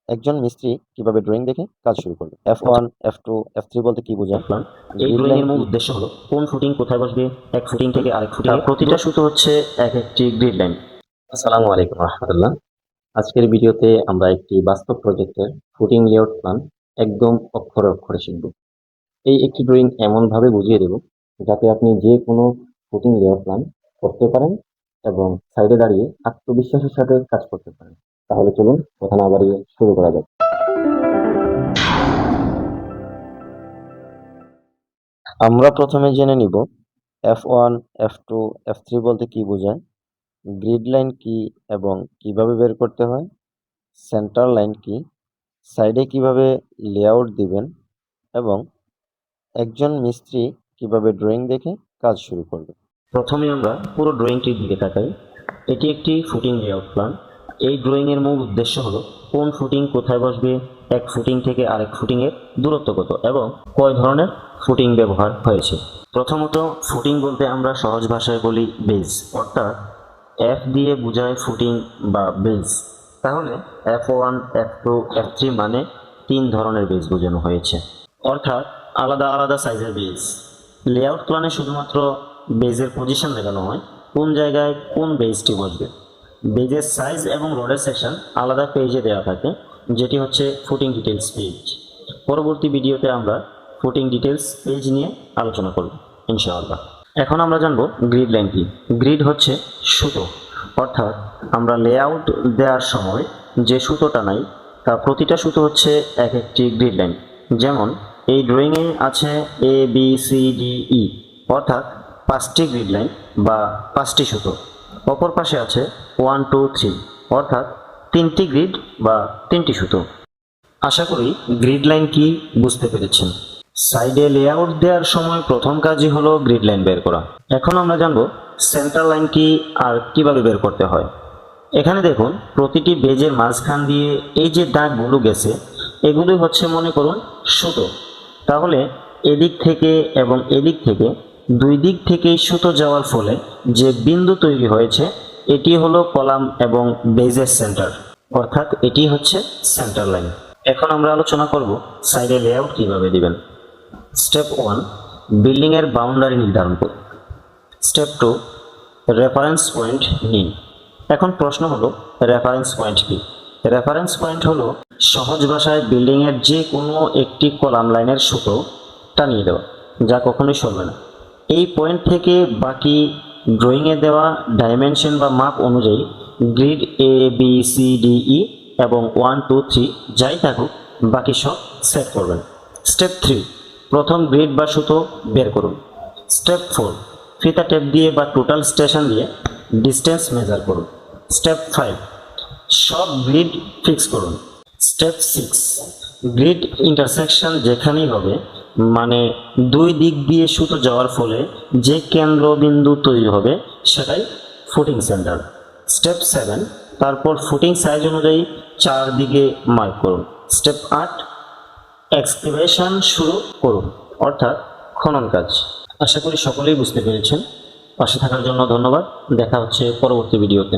একজন মিস্ত্রি কিভাবে ড্রয়িং দেখে কাজ শুরু করবে। F1, F2, F3 বলতে কি বোঝায়? প্ল্যান। এই ড্রয়িং এর মূল উদ্দেশ্য হলো কোন ফুটিং কোথায় বসবে, এক ফুটিং থেকে আরেক ফুটিং প্রতিটা সুতো হচ্ছে এক একটি গ্রিড লাইন। আসসালামু আলাইকুম রহমতুল্লাহ। আজকের ভিডিওতে আমরা একটি বাস্তব প্রজেক্টের ফুটিং লেআউট প্ল্যান একদম অক্ষরে অক্ষরে শিখব। এই একটি ড্রয়িং এমনভাবে বুঝিয়ে দেব যাতে আপনি যে কোনো ফুটিং লেআউট প্ল্যান করতে পারেন এবং সাইডে দাঁড়িয়ে আত্মবিশ্বাসের সাথে কাজ করতে পারেন। তাহলে চলুন কথা না বাড়িয়ে শুরু করা যাক। আমরা প্রথমে জেনে নিব F1, F2, F3 বলতে কি বোঝায়, গ্রিড লাইন কি এবং কিভাবে বের করতে হয়, সেন্টার লাইন কি, সাইডে কিভাবে লেআউট দিবেন এবং একজন মিস্ত্রি কিভাবে ড্রয়িং দেখে কাজ শুরু করবে। প্রথমে আমরা পুরো ড্রয়িংটির দিকে তাকাই। এটি একটি ফুটিং লেআউট প্ল্যান। এই ড্রয়িং এর মূল উদ্দেশ্য হলো কোন ফুটিং কোথায় বসবে, এক ফুটিং থেকে আরেক ফুটিং এর দূরত্ব কত এবং কয় ধরনের ফুটিং ব্যবহার হয়েছে। প্রথমত ফুটিং বলতে আমরা সহজ ভাষায় বলি বেজ, অর্থাৎ এফ দিয়ে বোঝায় ফুটিং বা বেজ। তাহলে F1, F2, F3 মানে 3 ধরনের বেজ বোঝানো হয়েছে, অর্থাৎ আলাদা আলাদা সাইজের বেজ। লেআউট প্ল্যানে শুধুমাত্র বেজের পজিশন দেখানো হয়, কোন জায়গায় কোন বেজটি বসবে। বেজের সাইজ এবং রডের সেকশন আলাদা পেজে দেওয়া থাকে, যেটি হচ্ছে ফুটিং ডিটেলস পেজ। পরবর্তী ভিডিওতে আমরা ফুটিং ডিটেলস পেজ নিয়ে আলোচনা করব ইনশাআল্লাহ। এখন আমরা জানবো গ্রিড লাইন কি। গ্রিড হচ্ছে সুতো, অর্থাৎ আমরা লেআউট দেওয়ার সময় যে সুতোটা নাই তা প্রতিটা সুতো হচ্ছে এক একটি গ্রিড লাইন। যেমন এই ড্রয়িংয়ে আছে ABCDE, অর্থাৎ 5টি গ্রিড লাইন বা 5টি সুতো। অপর পাশে আছে 1 2 3, অর্থাৎ 3টি গ্রিড বা 3টি সুতো। আশা করি গ্রিড লাইন কি বুঝতে পেরেছেন। সাইডে লেআউট দেওয়ার সময় প্রথম কাজই হলো গ্রিড লাইন বের করা। এখন আমরা জানবো সেন্টার লাইন কি আর কিভাবে বের করতে হয়। এখানে দেখুন প্রতিটি বেজের মাঝখান দিয়ে এই যে দাগগুলো গেছে এগুলি হচ্ছে মনে করুন সুতো। তাহলে এদিক থেকে এবং এদিক থেকে দুই দিক থেকেই সুতো যাওয়ার ফলে যে বিন্দু তৈরি হয়েছে এটি হলো কলাম এবং বেজের সেন্টার, অর্থাৎ এটি হচ্ছে সেন্টার লাইন। এখন আমরা আলোচনা করব সাইডে লেআউট কিভাবে দিবেন। স্টেপ 1, বিল্ডিং এর বাউন্ডারি নির্ধারণ করুন। স্টেপ 2, রেফারেন্স পয়েন্ট নিন। এখন প্রশ্ন হলো রেফারেন্স পয়েন্ট কি। রেফারেন্স পয়েন্ট হলো সহজ ভাষায় বিল্ডিং এর যে কোনো একটি কলাম লাইনের সুতো টানিয়ে দেওয়া, যা কখনোই সরবে না। এই পয়েন্ট থেকে বাকি ড্রয়িংয়ে দেওয়া ডাইমেনশন বা মাপ অনুযায়ী গ্রিড ABCDE এবং 1 2 3 যাই থাকুক বাকি সব সেট করবেন। স্টেপ 3, প্রথম গ্রিড বা সুতো বের করুন। স্টেপ 4, ফিতা টেপ দিয়ে বা টোটাল স্টেশন দিয়ে ডিস্টেন্স মেজার করুন। স্টেপ 5, সব গ্রিড ফিক্স করুন। স্টেপ 6, গ্রিড ইন্টারসেকশন যেখানেই হবে, মানে দুই দিক দিয়ে সুতো যাওয়ার ফলে যে কেন্দ্রবিন্দু তৈরি হবে সেটাই ফুটিং সেন্টার। স্টেপ 7, তারপর ফুটিং সাইজ অনুযায়ী চারদিকে মার্ক করুন। স্টেপ 8, এক্সকাভেশন শুরু করুন, অর্থাৎ খনন কাজ। আশা করি সকলেই বুঝতে পেরেছেন। পাশে থাকার জন্য ধন্যবাদ। দেখা হচ্ছে পরবর্তী ভিডিওতে।